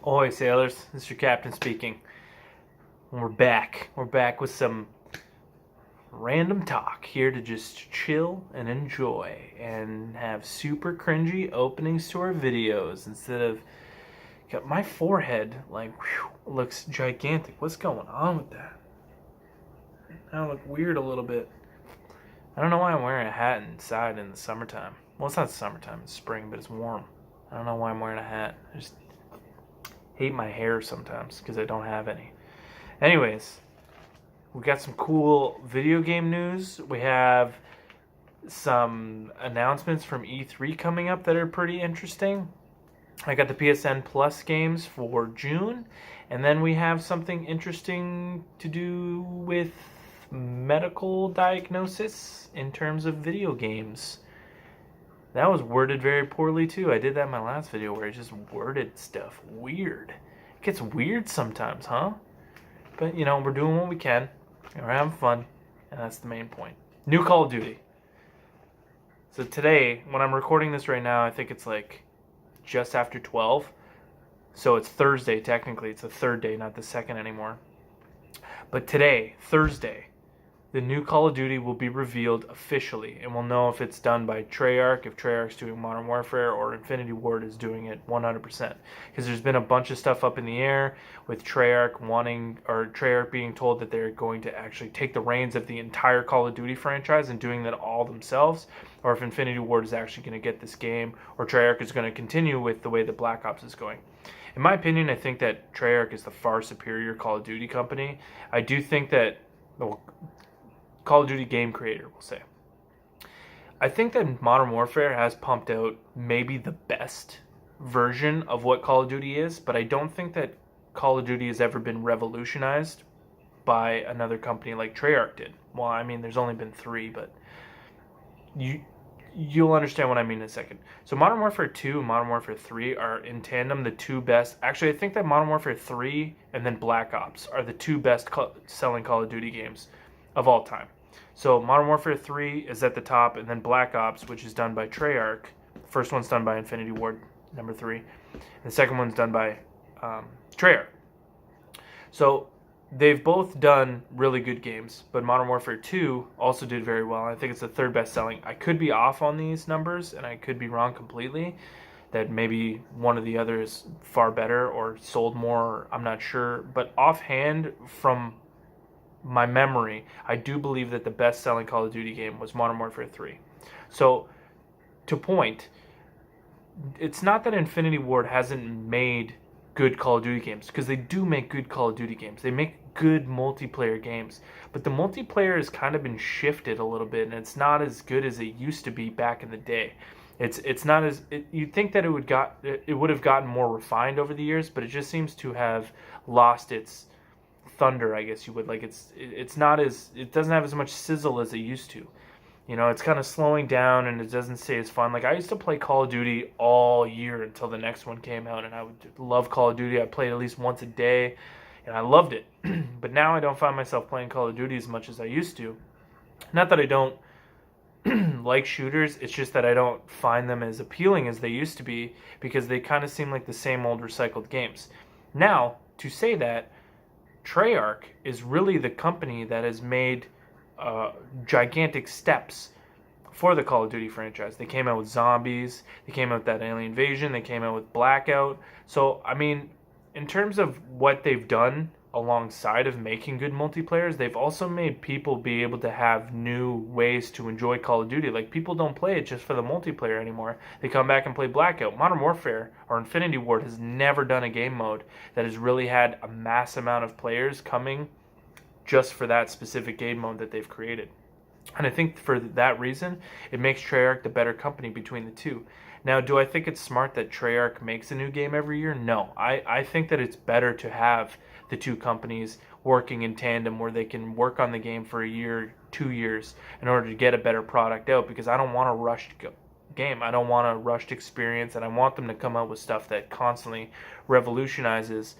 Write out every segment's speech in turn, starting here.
Ahoy, sailors. This is your captain speaking. And we're back. We're back with some random talk here to just chill and enjoy and have super cringy openings to our videos instead of. God, my forehead, looks gigantic. What's going on with that? I look weird a little bit. I don't know why I'm wearing a hat inside in the summertime. Well, it's not summertime, it's spring, but it's warm. I don't know why I'm wearing a hat. I just hate my hair sometimes because I don't have any. Anyways, we got some cool video game news. We have some announcements from E3 coming up that are pretty interesting. I got the PSN Plus games for June, and then we have something interesting to do with medical diagnosis in terms of video games. That was worded very poorly too. I did that in my last video where I just worded stuff weird. It gets weird sometimes, huh? But, we're doing what we can. And we're having fun. And that's the main point. New Call of Duty. So today, when I'm recording this right now, I think it's just after 12. So it's Thursday, technically. It's the third day, not the second anymore. But today, Thursday, the new Call of Duty will be revealed officially, and we'll know if it's done by Treyarch, if Treyarch's doing Modern Warfare, or Infinity Ward is doing it 100%. Because there's been a bunch of stuff up in the air with Treyarch being told that they're going to actually take the reins of the entire Call of Duty franchise and doing that all themselves, or if Infinity Ward is actually going to get this game, or Treyarch is going to continue with the way that Black Ops is going. In my opinion, I think that Treyarch is the far superior Call of Duty company. I do think that Call of Duty game creator, we'll say. I think that Modern Warfare has pumped out maybe the best version of what Call of Duty is, but I don't think that Call of Duty has ever been revolutionized by another company like Treyarch did. Well, I mean, there's only been 3, but you'll understand what I mean in a second. So Modern Warfare 2 and Modern Warfare 3 are in tandem the two best. Actually, I think that Modern Warfare 3 and then Black Ops are the two best selling Call of Duty games of all time. So Modern Warfare 3 is at the top, and then Black Ops, which is done by Treyarch. The first one's done by Infinity Ward, number 3. And the second one's done by Treyarch. So they've both done really good games, but Modern Warfare 2 also did very well. I think it's the third best selling. I could be off on these numbers, and I could be wrong completely, that maybe one of the other is far better or sold more, I'm not sure. But offhand, from my memory, I do believe that the best-selling Call of Duty game was Modern Warfare 3. So, to point, it's not that Infinity Ward hasn't made good Call of Duty games, because they do make good Call of Duty games. They make good multiplayer games, but the multiplayer has kind of been shifted a little bit, and it's not as good as it used to be back in the day. It's not as you'd think that it would have gotten more refined over the years, but it just seems to have lost its thunder, I guess you would. It doesn't have as much sizzle as it used to. It's kind of slowing down, and it doesn't stay as fun. I used to play Call of Duty all year until the next one came out, and I would love Call of Duty. I played at least once a day, and I loved it. But now I don't find myself playing Call of Duty as much as I used to. Not that I don't like shooters, it's just that I don't find them as appealing as they used to be, because they kind of seem like the same old recycled games. Now, to say that, Treyarch is really the company that has made gigantic steps for the Call of Duty franchise. They came out with Zombies, they came out with that Alien Invasion, they came out with Blackout. So, I mean, in terms of what they've done alongside of making good multiplayers, they've also made people be able to have new ways to enjoy Call of Duty. People don't play it just for the multiplayer anymore. They come back and play Blackout. Modern Warfare, or Infinity Ward, has never done a game mode that has really had a mass amount of players coming just for that specific game mode that they've created. And I think for that reason, it makes Treyarch the better company between the two. Now, do I think it's smart that Treyarch makes a new game every year? No. I think that it's better to have the two companies working in tandem, where they can work on the game for a year, 2 years, in order to get a better product out, because I don't want a rushed game. I don't want a rushed experience, and I want them to come out with stuff that constantly revolutionizes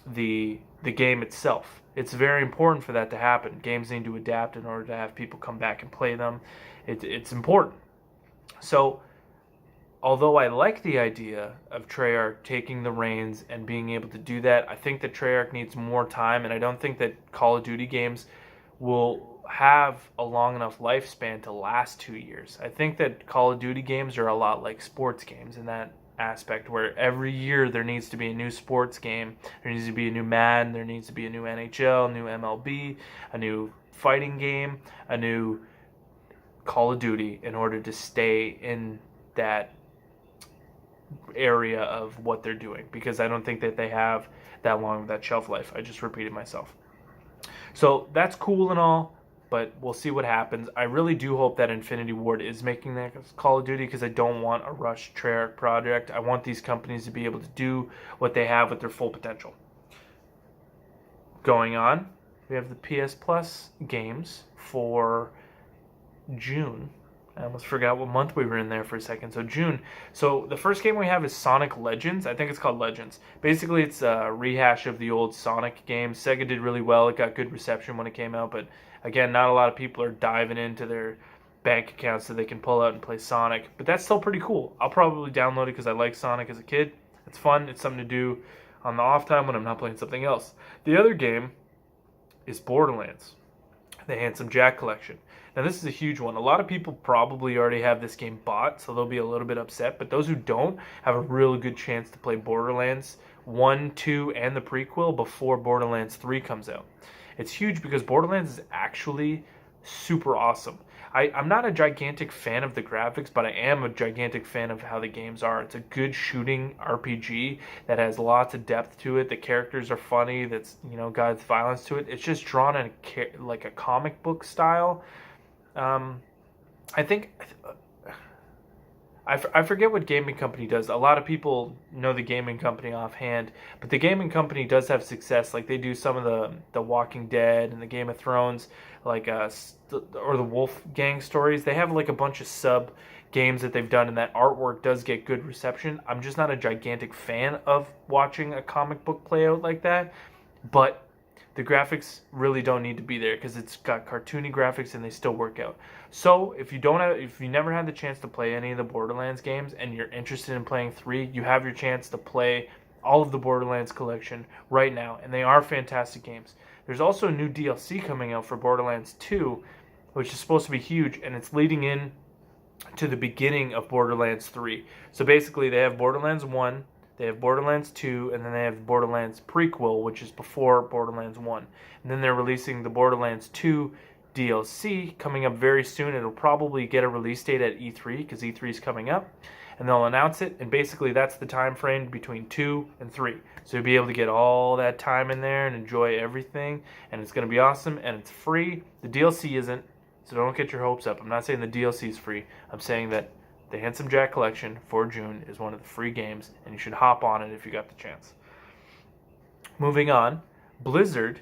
the game itself. It's very important for that to happen. Games need to adapt in order to have people come back and play them. It's important. So although I like the idea of Treyarch taking the reins and being able to do that, I think that Treyarch needs more time, and I don't think that Call of Duty games will have a long enough lifespan to last 2 years. I think that Call of Duty games are a lot like sports games in that aspect, where every year there needs to be a new sports game, there needs to be a new Madden, there needs to be a new NHL, a new MLB, a new fighting game, a new Call of Duty in order to stay in that area of what they're doing, because I don't think that they have that long of that shelf life. I just repeated myself. So that's cool and all, but we'll see what happens. I really do hope that Infinity Ward is making that Call of Duty, because I don't want a rushed Treyarch project. I want these companies to be able to do what they have with their full potential. Going on, we have the PS Plus games for June. I almost forgot what month we were in there for a second. So June. So the first game we have is Sonic Legends. I think it's called Legends. Basically, it's a rehash of the old Sonic game. Sega did really well. It got good reception when it came out. But again, not a lot of people are diving into their bank accounts so they can pull out and play Sonic. But that's still pretty cool. I'll probably download it because I like Sonic as a kid. It's fun. It's something to do on the off time when I'm not playing something else. The other game is Borderlands, the Handsome Jack Collection. Now, this is a huge one. A lot of people probably already have this game bought, so they'll be a little bit upset. But those who don't have a really good chance to play Borderlands 1, 2, and the prequel before Borderlands 3 comes out. It's huge because Borderlands is actually super awesome. I'm not a gigantic fan of the graphics, but I am a gigantic fan of how the games are. It's a good shooting RPG that has lots of depth to it. The characters are funny. That's, got violence to it. It's just drawn in like a comic book style. I think I forget what gaming company does. A lot of people know the gaming company offhand, but the gaming company does have success. Like, they do some of the Walking Dead and the Game of Thrones, like or the Wolfgang stories. They have like a bunch of sub games that they've done, and that artwork does get good reception. I'm just not a gigantic fan of watching a comic book play out like that, but the graphics really don't need to be there because it's got cartoony graphics and they still work out. So if you never had the chance to play any of the Borderlands games and you're interested in playing 3, you have your chance to play all of the Borderlands collection right now, and they are fantastic games. There's also a new DLC coming out for Borderlands 2, which is supposed to be huge, and it's leading in to the beginning of Borderlands 3. So basically, they have Borderlands 1, they have Borderlands 2, and then they have Borderlands prequel, which is before Borderlands 1. And then they're releasing the Borderlands 2 DLC coming up very soon. It'll probably get a release date at E3, because E3 is coming up. And they'll announce it, and basically that's the time frame between 2 and 3. So you'll be able to get all that time in there and enjoy everything, and it's going to be awesome, and it's free. The DLC isn't, so don't get your hopes up. I'm not saying the DLC is free. I'm saying that the Handsome Jack Collection for June is one of the free games, and you should hop on it if you got the chance. Moving on, Blizzard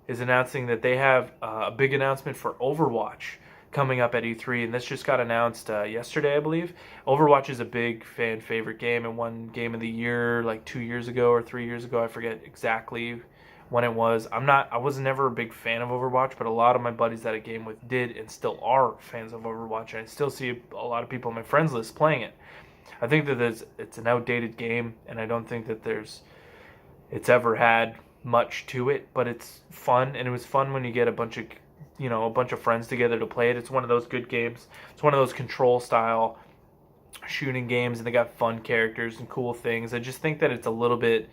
is announcing that they have a big announcement for Overwatch coming up at E3, and this just got announced yesterday, I believe. Overwatch is a big fan favorite game, and won Game of the Year like 2 years ago or 3 years ago. I forget exactly when it was. I was never a big fan of Overwatch, but a lot of my buddies that I game with did and still are fans of Overwatch, and I still see a lot of people on my friends list playing it. I think that it's an outdated game, and I don't think that it's ever had much to it, but it's fun, and it was fun when you get a bunch of friends together to play it. It's one of those good games. It's one of those control style shooting games, and they got fun characters and cool things. I just think that it's a little bit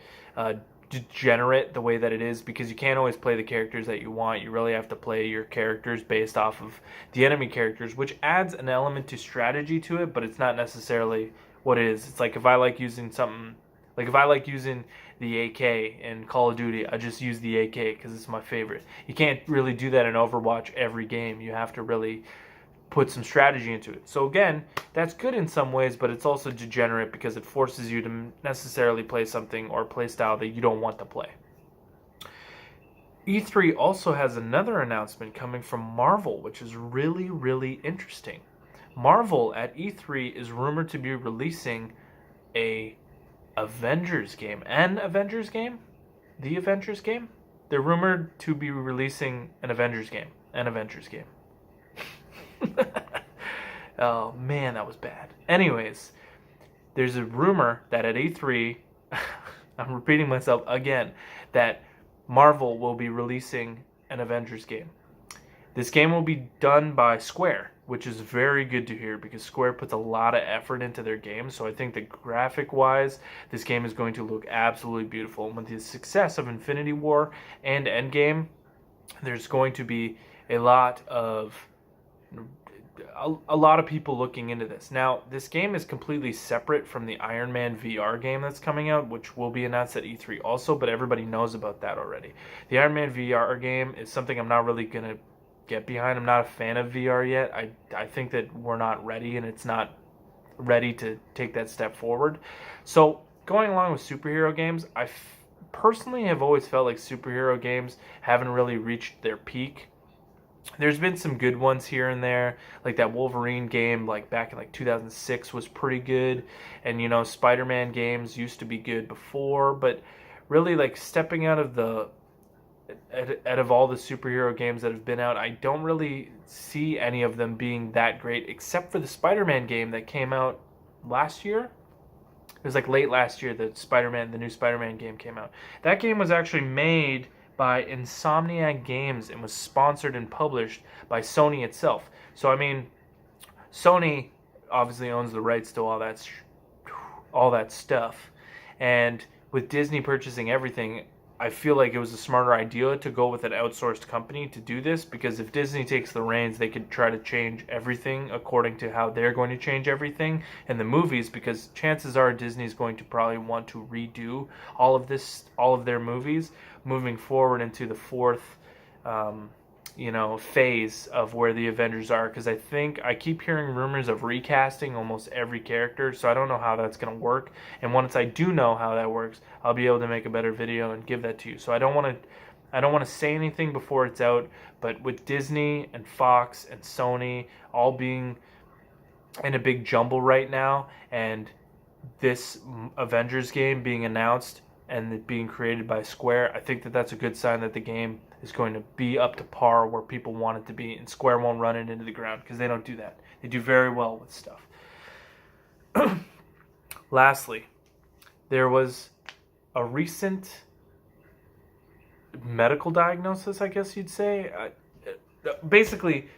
degenerate the way that it is, because you can't always play the characters that you want. You really have to play your characters based off of the enemy characters, which adds an element to strategy to it, but it's not necessarily what it is. It's like if I like using the AK in Call of Duty, I just use the AK because it's my favorite. You can't really do that in Overwatch every game. You have to really put some strategy into it. So again, that's good in some ways, but it's also degenerate because it forces you to necessarily play something or play style that you don't want to play. E3 also has another announcement coming from Marvel, which is really, really interesting. Marvel at E3 is rumored to be releasing a Avengers game. An Avengers game? The Avengers game? They're rumored to be releasing an Avengers game. An Avengers game. Oh man, that was bad. Anyways, there's a rumor that at E3, I'm repeating myself again, that Marvel will be releasing an Avengers game. This game will be done by Square, which is very good to hear because Square puts a lot of effort into their games. So I think that graphic-wise, this game is going to look absolutely beautiful. And with the success of Infinity War and Endgame, there's going to be a lot of people looking into this. Now, this game is completely separate from the Iron Man VR game that's coming out, which will be announced at E3 also, but everybody knows about that already. The Iron Man VR game is something I'm not really going to get behind. I'm not a fan of VR yet. I think that we're not ready, and it's not ready to take that step forward. So, going along with superhero games, personally have always felt like superhero games haven't really reached their peak. There's been some good ones here and there, like that Wolverine game, like back in like 2006 was pretty good, and you know, Spider-Man games used to be good before, but really like stepping out of all the superhero games that have been out, I don't really see any of them being that great, except for the Spider-Man game that came out last year. It was like late last year that the new Spider-Man game came out. That game was actually made by Insomniac Games and was sponsored and published by Sony itself. So I mean, Sony obviously owns the rights to all that stuff, and with Disney purchasing everything, I feel like it was a smarter idea to go with an outsourced company to do this, because if Disney takes the reins, they could try to change everything according to how they're going to change everything in the movies, because chances are Disney's going to probably want to redo all of their movies moving forward into the fourth phase of where the Avengers are, because I keep hearing rumors of recasting almost every character, so I don't know how that's going to work. And once I do know how that works, I'll be able to make a better video and give that to you. So I don't want to say anything before it's out, but with Disney and Fox and Sony all being in a big jumble right now, and this Avengers game being announced and it being created by Square, I think that that's a good sign that the game is going to be up to par where people want it to be, and Square won't run it into the ground, because they don't do that. They do very well with stuff. Lastly, there was a recent medical diagnosis, I guess you'd say. Basically,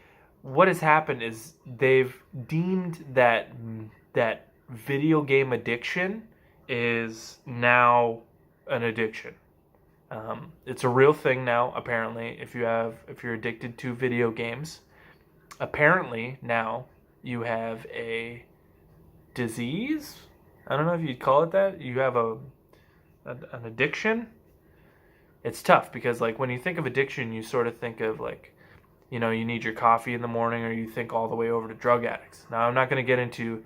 what has happened is they've deemed that video game addiction is now an addiction. It's a real thing now, apparently. If you're addicted to video games, apparently now you have a disease. I don't know if you'd call it that. You have an addiction. It's tough because, like, when you think of addiction, you sort of think of, like, you know, you need your coffee in the morning, or you think all the way over to drug addicts. Now, I'm not going to get into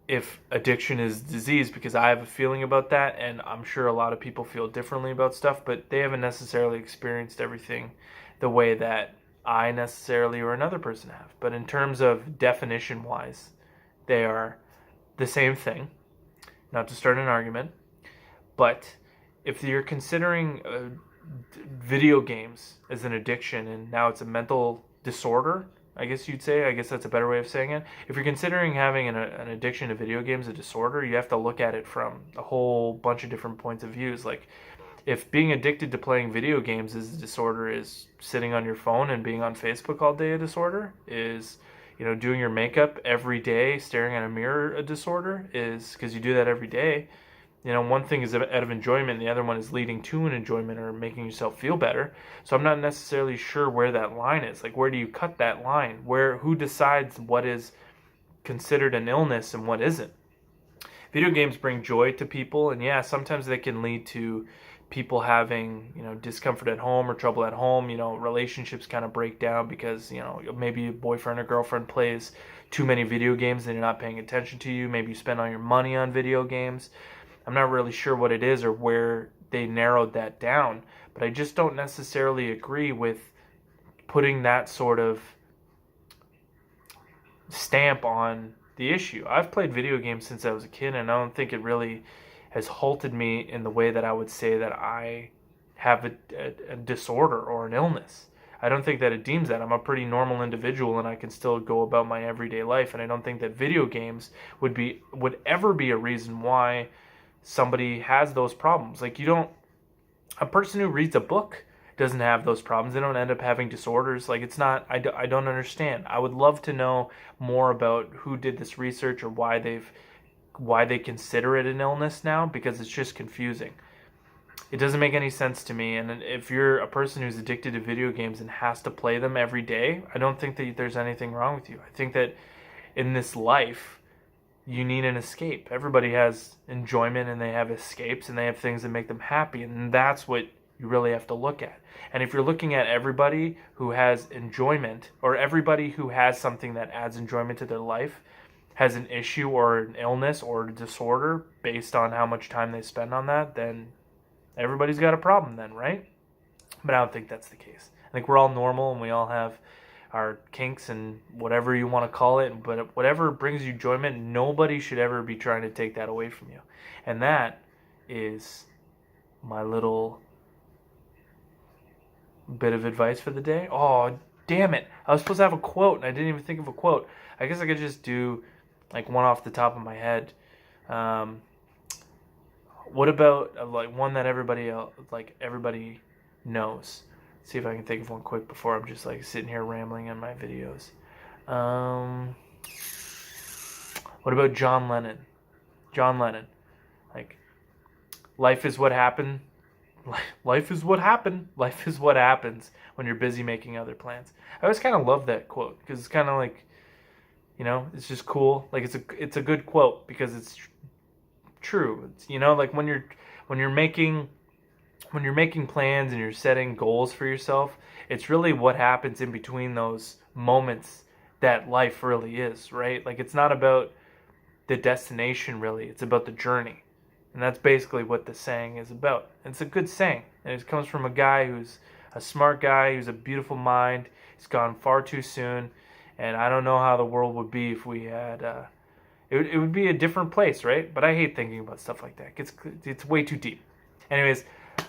if addiction is disease, because I have a feeling about that, and I'm sure a lot of people feel differently about stuff, but they haven't necessarily experienced everything the way that I necessarily or another person have. But in terms of definition-wise, they are the same thing. Not to start an argument, but if you're considering video games as an addiction, and now it's a mental disorder, I guess you'd say, I guess that's a better way of saying it. If you're considering having an addiction to video games a disorder, you have to look at it from a whole bunch of different points of views. Like, if being addicted to playing video games is a disorder, is sitting on your phone and being on Facebook all day a disorder? Is, you know, doing your makeup every day, staring at a mirror a disorder? Is, because you do that every day. You know, one thing is out of enjoyment, and the other one is leading to an enjoyment or making yourself feel better. So I'm not necessarily sure where that line is. Like, where do you cut that line? Who decides what is considered an illness and what isn't? Video games bring joy to people, and yeah, sometimes they can lead to people having, you know, discomfort at home or trouble at home. You know, relationships kind of break down because, you know, maybe a boyfriend or girlfriend plays too many video games and you're not paying attention to you. Maybe you spend all your money on video games. I'm not really sure what it is or where they narrowed that down, but I just don't necessarily agree with putting that sort of stamp on the issue. I've played video games since I was a kid, and I don't think it really has halted me in the way that I would say that I have a disorder or an illness. I don't think that it deems that. I'm a pretty normal individual and I can still go about my everyday life, and I don't think that video games would ever be a reason why somebody has those problems. Like, a person who reads a book doesn't have those problems. They don't end up having disorders. Like, it's not, I don't understand. I would love to know more about who did this research or why they consider it an illness now, because it's just confusing. It doesn't make any sense to me. And if you're a person who's addicted to video games and has to play them every day, I don't think that there's anything wrong with you. I think that in this life, you need an escape. Everybody has enjoyment and they have escapes and they have things that make them happy. And that's what you really have to look at. And if you're looking at everybody who has enjoyment, or everybody who has something that adds enjoyment to their life, has an issue or an illness or a disorder based on how much time they spend on that, then everybody's got a problem then, right? But I don't think that's the case. I think we're all normal and we all have our kinks and whatever you want to call it, but whatever brings you enjoyment, nobody should ever be trying to take that away from you. And that is my little bit of advice for the day. Oh, damn it. I was supposed to have a quote and I didn't even think of a quote. I guess I could just do like one off the top of my head. What about like one that everybody knows? See if I can think of one quick before I'm just like sitting here rambling in my videos. What about John Lennon? John Lennon, like, life is what happened. Life is what happened. Life is what happens when you're busy making other plans. I always kind of love that quote because it's kind of like, it's just cool. Like it's a good quote because it's true. It's, like when you're making plans and you're setting goals for yourself, it's really what happens in between those moments that life really is, right? Like, it's not about the destination really, it's about the journey. And that's basically what the saying is about. It's a good saying, and it comes from a guy who's a smart guy, who's a beautiful mind. He's gone far too soon, and I don't know how the world would be if we had it would be a different place, right? But I hate thinking about stuff like that. It's way too deep. Anyways,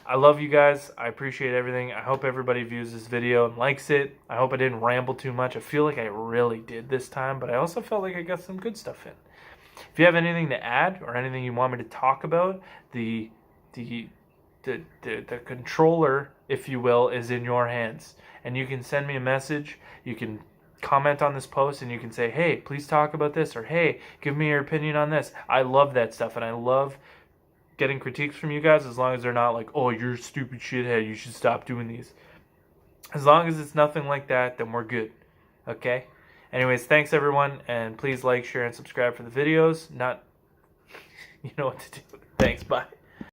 I love you guys. I appreciate everything. I hope everybody views this video and likes it. I hope I didn't ramble too much. I feel like I really did this time, but I also felt like I got some good stuff in. If you have anything to add or anything you want me to talk about, the controller, if you will, is in your hands. And you can send me a message. You can comment on this post and you can say, hey, please talk about this, or hey, give me your opinion on this. I love that stuff, and I love getting critiques from you guys, as long as they're not like, oh, you're a stupid shithead, you should stop doing these. As long as it's nothing like that, then we're good. Okay? Anyways, thanks everyone, and please like, share, and subscribe for the videos. You know what to do. Thanks, bye.